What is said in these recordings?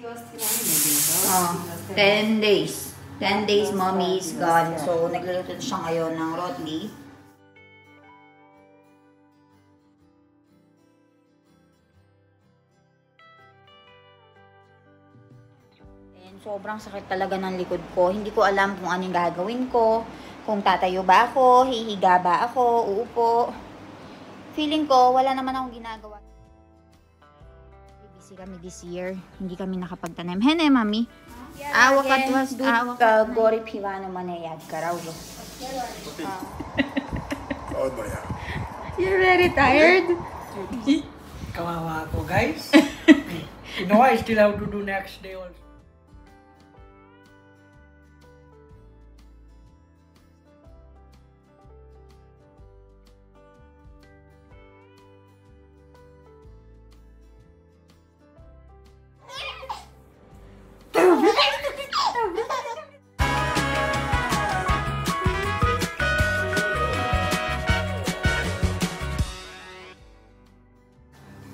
Oh, 10 days. 10 days mommy is gone. So, nagluluto siya ngayon ng rotli. And sobrang sakit talaga ng likod ko. Hindi ko alam kung anong gagawin ko. Kung tatayo ba ako, hihiga ba ako, uupo. Feeling ko, wala naman akong ginagawa. Busy kami this year. Hindi kami nakapagtanim. Hene, mami. Awak was gori pivano manayad karawlo. You're very tired? Kawawa ako, guys. You know, I still have to do next day also.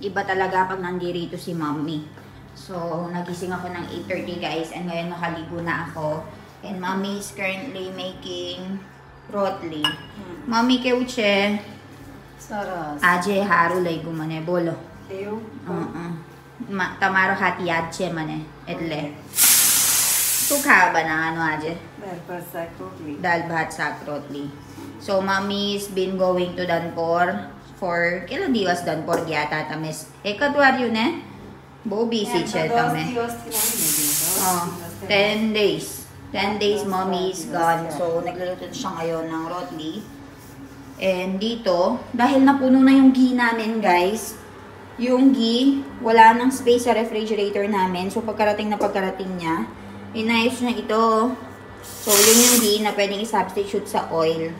Iba talaga pag nandito si mommy. So, nagising ako ng 8:30 guys and ngayon nakaligo na ako. And mommy is currently making rotli. Mommy ke uche Saras. aje haru lay gumane bolo. Ew. Tamaro hati aje mane etle. Tu kha bana ano aje? Dal bhat sak rotli. So, mommy's been going to Danpor for kailan diwas Danpor gyata tamis. Ekadwar yun eh. Bo busy siya tame. Oh, 10 days. 10 days mommy is gone. So, nagluluto siya ngayon ng rotli. And dito, dahil napuno na yung ghee namin, guys, yung ghee, wala nang space sa refrigerator namin. So, pagkarating niya, inayos niya ito. So, yun yung ghee na pwedeng i-substitute sa oil.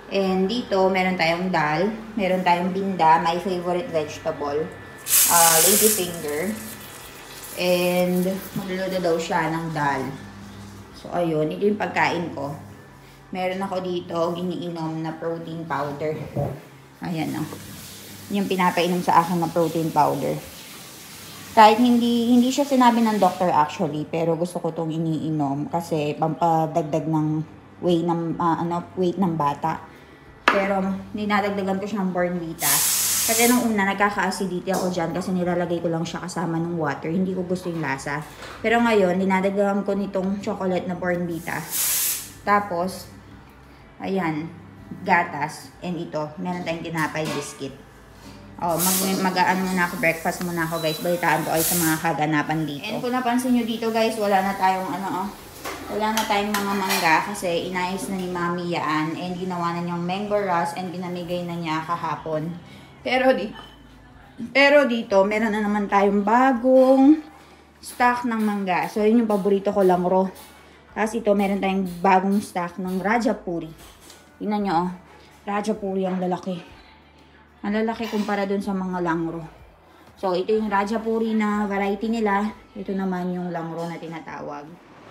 And dito, meron tayong dal, meron tayong binda, my favorite vegetable, lady finger. And, magluluto daw siya ng dal. So, ayun, ito yung pagkain ko. Meron ako dito, giniinom na protein powder. Ayan o. Yung pinapainom sa akin na protein powder. Kahit hindi siya sinabi ng doctor actually, pero gusto ko itong iniinom kasi pampadagdag ng weight ng bata. Pero ninadagdagan ko siya ng Bornvita. Kasi nung una, nagkaka-acidity ako dyan kasi nilalagay ko lang siya kasama ng water. Hindi ko gusto yung lasa. Pero ngayon, dinadagdagan ko nitong chocolate na Bornvita. Tapos, ayan, gatas. And ito, meron tayong tinapay biscuit. Oh, mag-ano muna ako, breakfast muna ako guys. Balitaan ko ay sa mga kaganapan dito. And kung napansin nyo dito guys, wala na tayong wala na tayong mga mangga kasi inayos na ni Mami yan. And ginawa na niyang mango rush and binamigay na niya kahapon. Pero dito, meron na naman tayong bagong stock ng mangga. So, yun yung paborito ko, langro. Tapos ito, meron tayong bagong stock ng Rajapuri. Tingnan nyo, oh. Rajapuri ang lalaki. Ang lalaki kumpara dun sa mga langro. So, ito yung Rajapuri na variety nila. Ito naman yung langro na tinatawag.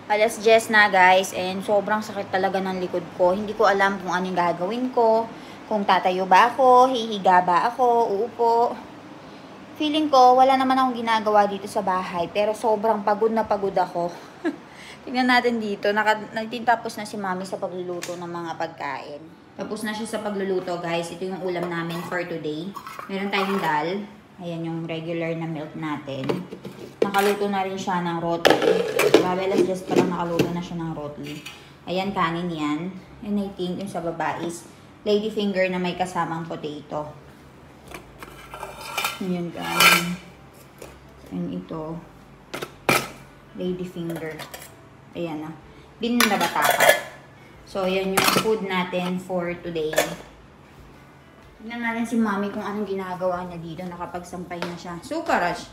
Alas 10 na guys, and sobrang sakit talaga ng likod ko. Hindi ko alam kung anong gagawin ko. Kung tatayo ba ako, hihiga ba ako, uupo. Feeling ko, wala naman akong ginagawa dito sa bahay. Pero sobrang pagod na pagod ako. Tingnan natin dito. Nagtintapos na si Mami sa pagluluto ng mga pagkain. Tapos na siya sa pagluluto, guys. Ito yung ulam namin for today. Meron tayong dal. Ayan yung regular na milk natin. Nakaluto na rin siya ng rotli. Babelas just parang nakaluto na siya ng rotli. Ayan, kanin yan. And I think yung sa baba is lady finger na may kasamang potato. Ayan, kanin. And ito, lady finger. Ayan na. Binda bataka. So, yan yung food natin for today. Tignan natin si Mami kung anong ginagawa niya dito. Nakapagsampay na siya. Sukarash.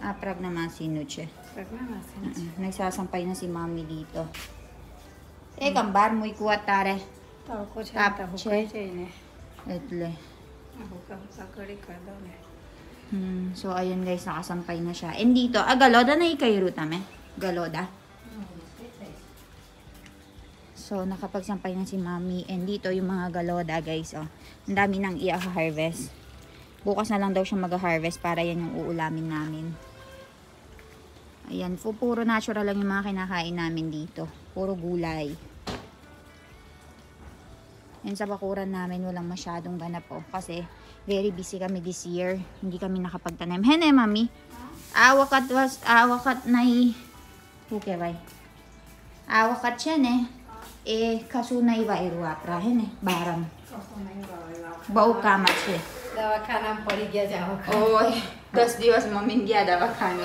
Aprag naman si Nuche. Nagsasampay na si Mami dito. Gambar mo ikuha tare. Tapche. Etle. So, ayun guys, nakasampay na siya. And dito, galoda na ikayo rutame. Galoda. So, nakapagsampay na si Mami. And dito, yung mga galoda, guys, oh. Ang dami nang i-harvest. Bukas na lang daw siya mag-harvest para yan yung uulamin namin. Ayan, puro natural lang yung mga kinakain namin dito. Puro gulay. And sa bakuran namin, walang masyadong ganap po. Kasi, very busy kami this year. Hindi kami nakapagtanim. Hene, mami. Awakat nai. Okay, bye. Awakat siya, kasunay ba iruapra, hene. Barang. Bau kamat siya. दवाखाना पड़ी गया जाओ ओए 10 દિવસ મમ્મી ગયા દવાખાને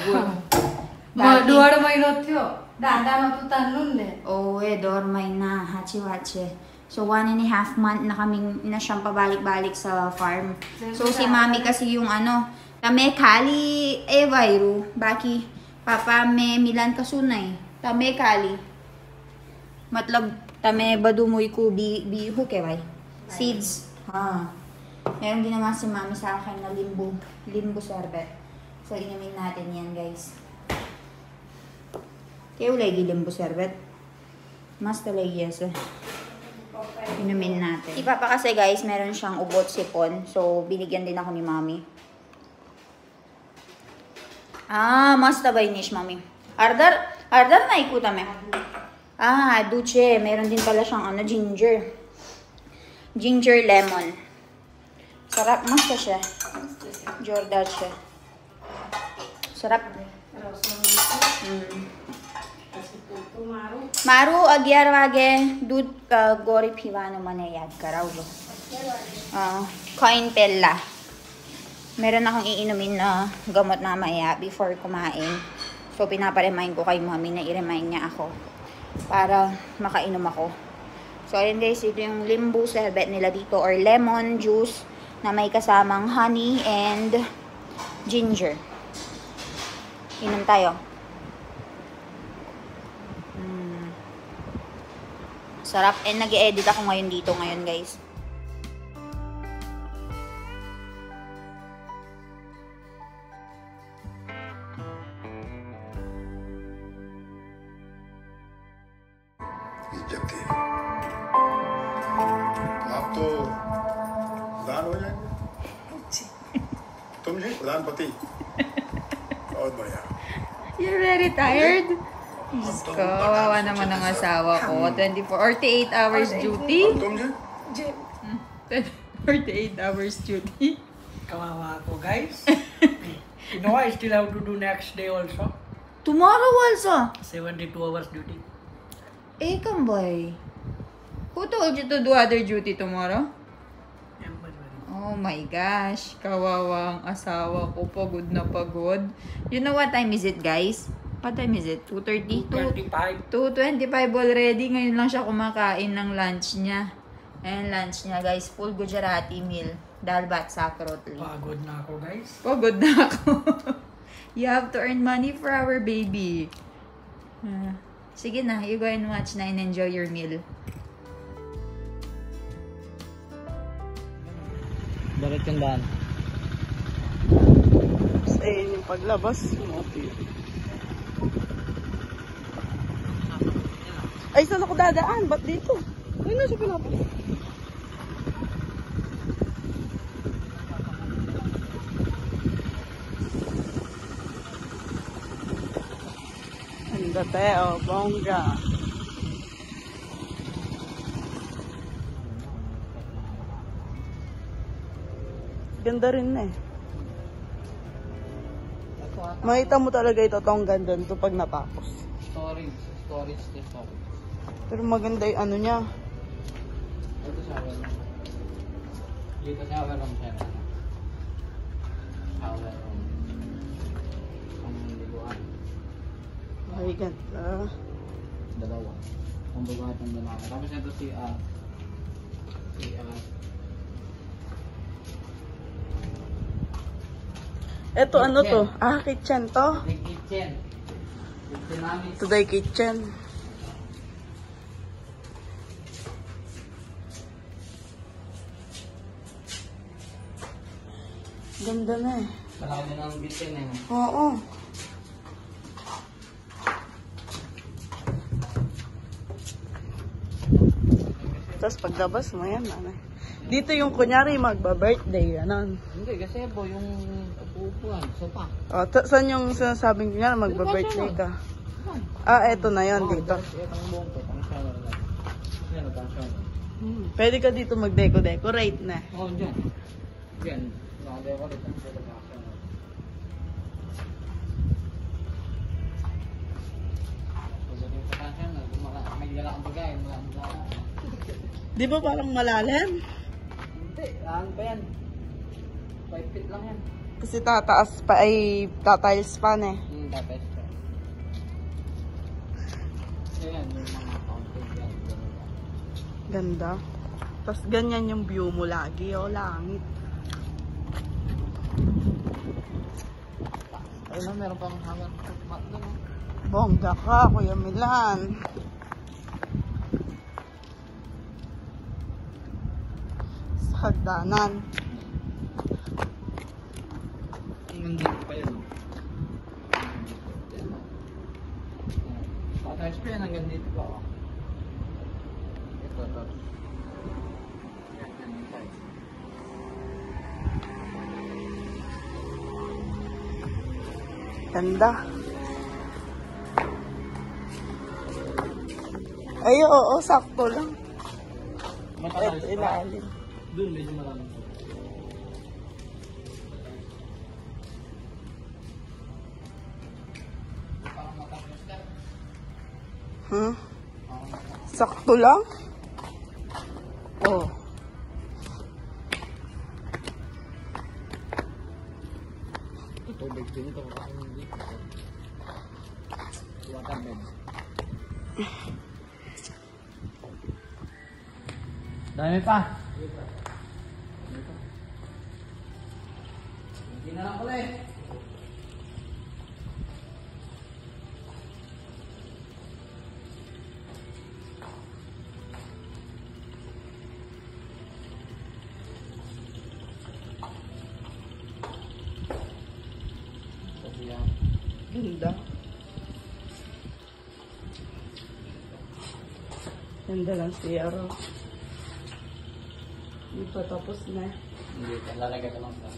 બોલ દોઢ મહિનો થયો દાદાનો તું તાનલું ને ઓએ દોઢ મહિના સાચી વાત છે. So 1.5 month na kaming na siyang pabalik-balik sa farm. So si mami kasi yung tame kali vairu baki papa me milan kasunay tame kali matlab tame badumuy ko bi ho keway seeds meron din naman si mami sa akin na limbo sorbet. So, inumin natin yan, guys. Kaya lagi limbo sorbet. Mas talagi yes. Inumin natin. Si Papa kasi, guys, meron siyang ubot sipon. So, binigyan din ako ni mami. Mas tabay nish, mami. Ardar na ikutame. Duce. Meron din pala siyang ginger. Ginger lemon. Sarap, masta siya. Jordan siya. Sarap. Maru agyar wage दूध गोरी पिवानो मने याद कराw lo. Kain pella. Meron akong iinumin na gamot mamaya before kumain. So pinapa-remind ko kay mami na i-remind niya ako para makainom ako. So ayun guys, ito yung limbo sorbet nila dito or lemon juice na may kasamang honey and ginger. Inom tayo. Sarap. And nag-i-edit ako ngayon dito ngayon, guys. इज्जत है आप तो प्रधान हो जाएंगे तुम जी प्रधानपति बहुत बढ़िया You're very tired? Diyos ko, kawawa naman ang asawa ko. 48 hours duty. और तुम जी 48 hours duty. Kawawa ako, guys. You know, I still have to do next day also. Tomorrow also? 72 hours duty. Kambay. Who told you to do other duty tomorrow? Oh my gosh. Kawawa ang asawa ko. Pagod na pagod. You know what time is it, guys? What time is it? 2:30? 2:25. 2:25 already. Ngayon lang siya kumakain ng lunch niya. Ayan lunch niya, guys. Full Gujarati meal. Dal bhat sak rotli. Pagod na ako, guys. Pagod na ako. You have to earn money for our baby. Sige na. You go and watch na and enjoy your meal. Bakit yung daan? Sa yung paglabas. Ay, saan ako dadaan? Ba't dito? Ay, nasa pinapos. Ang date, bongga. Ganda rin eh. Makita mo talaga ito tong ganda nito pag natapos. Storage din po. Pero maganda yung ano niya. Ito shower room. Dito shower room siya. Shower room. Ang liguan. Ay, ganda. Dalawa. Ang bugat ng dalawa. Tapos ito CR. Ito ano to? Kitchen to? May kitchen. Kitchen namin. Today kitchen. Ganda na eh. Malaki din ang kitchen eh. Oo. Tapos paglabas mo yan, nanay. Dito yung kunyari magba-birthday, ganon. Hindi, gazebo yung upuan, sopa. O, saan yung sinasabing kunyari magba-birthday ka? Ah, eto na yan dito. Itong buong to, pang shower lang. Yan, pang shower. Pwede ka dito mag-decorate na. Oo, dyan. Yan, nakadecorate ang pang shower. Pagdating sa pang shower, may lalakang bagay, Di ba parang malalim? Hindi, ano pa yan? 5 feet lang yan. Kasi tataas pa ay tatiles pa na eh. Tapos pa. Ayan, yung mga fountain yan. Ganda. Tapos ganyan yung view mo lagi, oh, langit. Ayun na, meron pang hangar mat doon. Bongga ka, Kuya Milan. Sa hagdanan. Nandito pa yun. Patay pa yan hanggang dito pa. Ito. Ganda. Ay, oo, sakto lang. Matalas Ito, ilalim. Doon medyo maraming. Sakto lang? Oh. Tubig din ito. Waterbed. Dami pa. Hindi na lang pala eh. Ganda. Ganda lang siya, Ro. Hindi pa tapos na. Hindi, lalagay ko lang sa.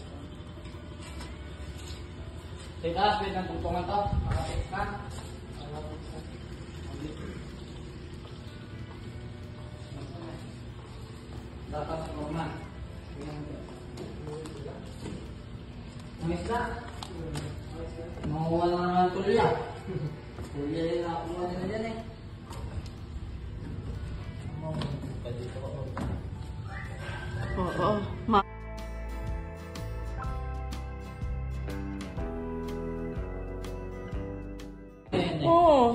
Titas, wait ng tungtungan to. Makatik ka. Dapat sa kurma. Namis na. Makuha lang naman tulya. Tulya din nakakuha nila dyan eh. Oo. Oo.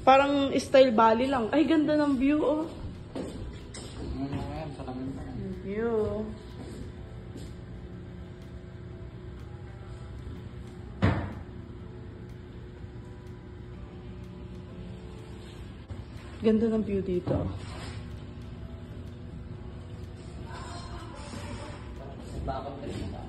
Parang style valley lang. Ay, ganda ng view, oh. Ayan, salamin pa. View. Ganda ng view dito. Bakit rin ito?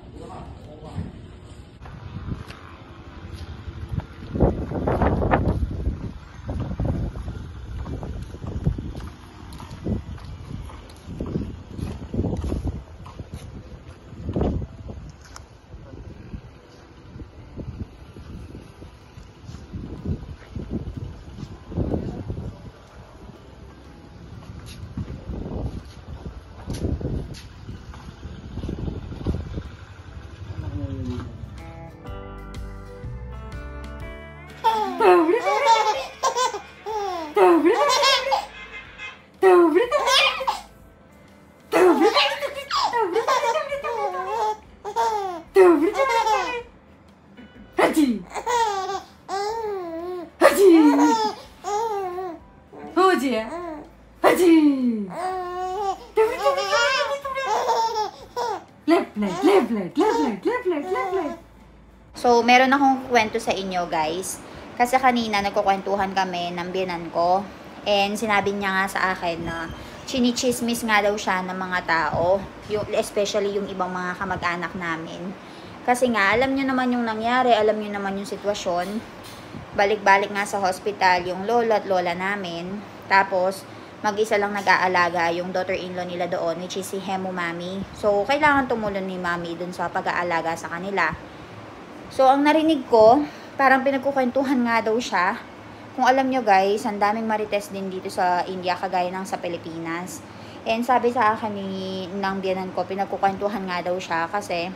So, meron akong kwento sa inyo, guys. Kasi kanina, nagkukwentuhan kami ng biyanan ko. And sinabi niya nga sa akin na chinichismis nga daw siya ng mga tao. Especially yung ibang mga kamag-anak namin. Kasi nga, alam niyo naman yung nangyari. Alam niyo naman yung sitwasyon. Balik-balik nga sa hospital yung lola at lola namin. Tapos, mag-isa lang nag-aalaga yung daughter-in-law nila doon, which is si Hemo Mami. So, kailangan tumulong ni Mami dun sa pag-aalaga sa kanila. So, ang narinig ko, parang pinagkukwentuhan nga daw siya. Kung alam nyo guys, ang daming marites din dito sa India, kagaya ng sa Pilipinas. And sabi sa akin ng biyanan ko, pinagkukwentuhan nga daw siya kasi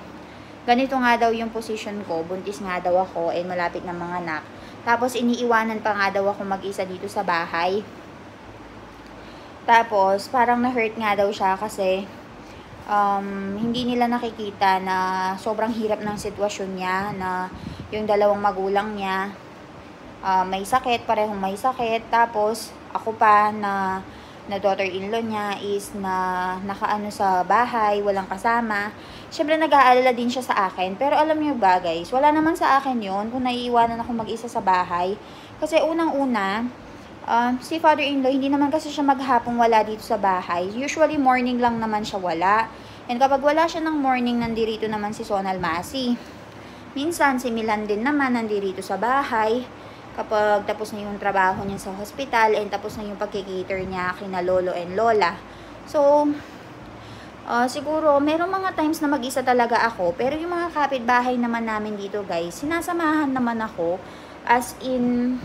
ganito nga daw yung position ko, buntis nga daw ako, and malapit na mga anak. Tapos, iniiwanan pa nga daw ako mag-isa dito sa bahay. Tapos, parang na-hurt nga daw siya kasi hindi nila nakikita na sobrang hirap ng sitwasyon niya, na yung dalawang magulang niya may sakit, parehong may sakit. Tapos, ako pa na daughter-in-law niya is na nakaano sa bahay, walang kasama. Siyempre, nag-aalala din siya sa akin. Pero alam niyo ba guys, wala naman sa akin yon kung naiiwanan ako mag-isa sa bahay. Kasi unang-una, si father-in-law, hindi naman kasi siya maghapong wala dito sa bahay. Usually, morning lang naman siya wala. And kapag wala siya ng morning, nandirito naman si Sonal Masi. Minsan, si Milan din naman nandirito sa bahay. Kapag tapos na yung trabaho niya sa hospital and tapos na yung pagkikater niya kina lolo and lola. So, siguro, merong mga times na mag-isa talaga ako. Pero yung mga kapitbahay naman namin dito guys, sinasamahan naman ako. As in,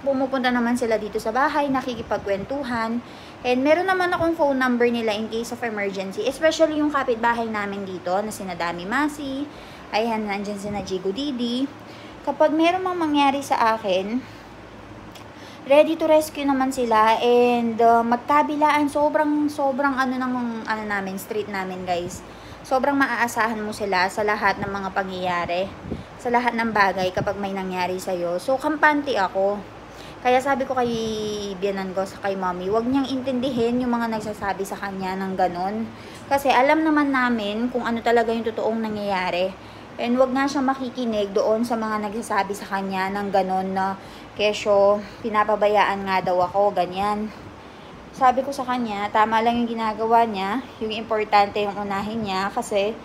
pumupunta naman sila dito sa bahay, nakikipagkwentuhan. And meron naman akong phone number nila in case of emergency. Especially yung kapitbahay namin dito na sina Dami Masi. Ayan, nandyan sina Jigo Didi. Kapag meron mang mangyari sa akin, ready to rescue naman sila. And magkabilaan, sobrang namin, street namin guys. Sobrang maaasahan mo sila sa lahat ng mga pangyayari, sa lahat ng bagay kapag may nangyari sa'yo. So, kampante ako. Kaya sabi ko kay biyanan ko, kay Mommy, huwag niyang intindihin yung mga nagsasabi sa kanya ng ganon. Kasi alam naman namin kung ano talaga yung totoong nangyayari. And huwag nga siyang makikinig doon sa mga nagsasabi sa kanya ng ganon na kesyo, pinapabayaan nga daw ako, ganyan. Sabi ko sa kanya, tama lang yung ginagawa niya, yung importante yung unahin niya kasi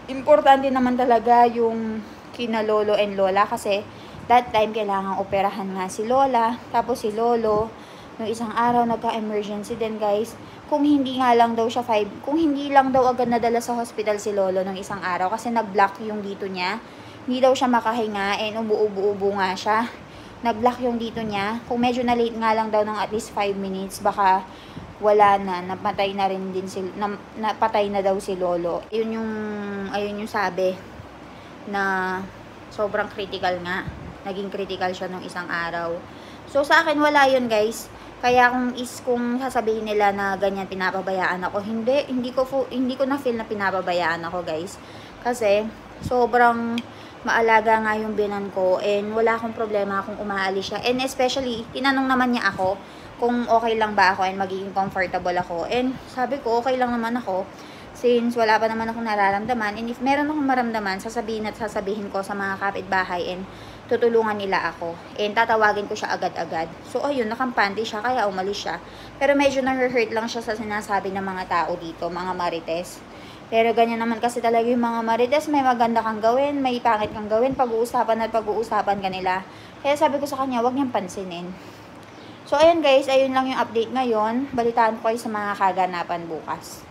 importante naman talaga yung kina lolo and lola kasi that time kailangan operahan nga si lola, tapos si lolo, yung isang araw nagka-emergency din guys. Kung hindi nga lang daw siya kung hindi lang daw agad nadala sa hospital si lolo ng isang araw kasi nag-block yung dito niya, hindi daw siya makahinga and umuubo-ubo nga siya. Nag-block yung dito niya. Kung medyo na-late nga lang daw ng at least 5 minutes, baka wala na, napatay na rin din napatay na daw si lolo. Ayun yung sabi na sobrang critical nga. Naging critical siya nung isang araw. So sa akin wala yun guys. Kaya kung sasabihin nila na ganyan pinapabayaan ako, hindi ko na feel na pinapabayaan ako guys. Kasi sobrang maalaga nga yung binan ko and wala akong problema kung umaalis siya. And especially, tinanong naman niya ako kung okay lang ba ako and magiging comfortable ako. And sabi ko, okay lang naman ako since wala pa naman akong nararamdaman. And if meron akong maramdaman, sasabihin ko sa mga kapitbahay and tutulungan nila ako. And tatawagin ko siya agad-agad. So, ayun, nakampante siya, kaya umalis siya. Pero medyo na-hurt lang siya sa sinasabi ng mga tao dito, mga marites. Pero ganyan naman kasi talaga yung mga marites, may maganda kang gawin, may pangit kang gawin, pag-uusapan ka nila. Kaya sabi ko sa kanya, huwag niyang pansinin. So, ayun guys, ayun lang yung update ngayon. Balitaan ko kayo sa mga kaganapan bukas.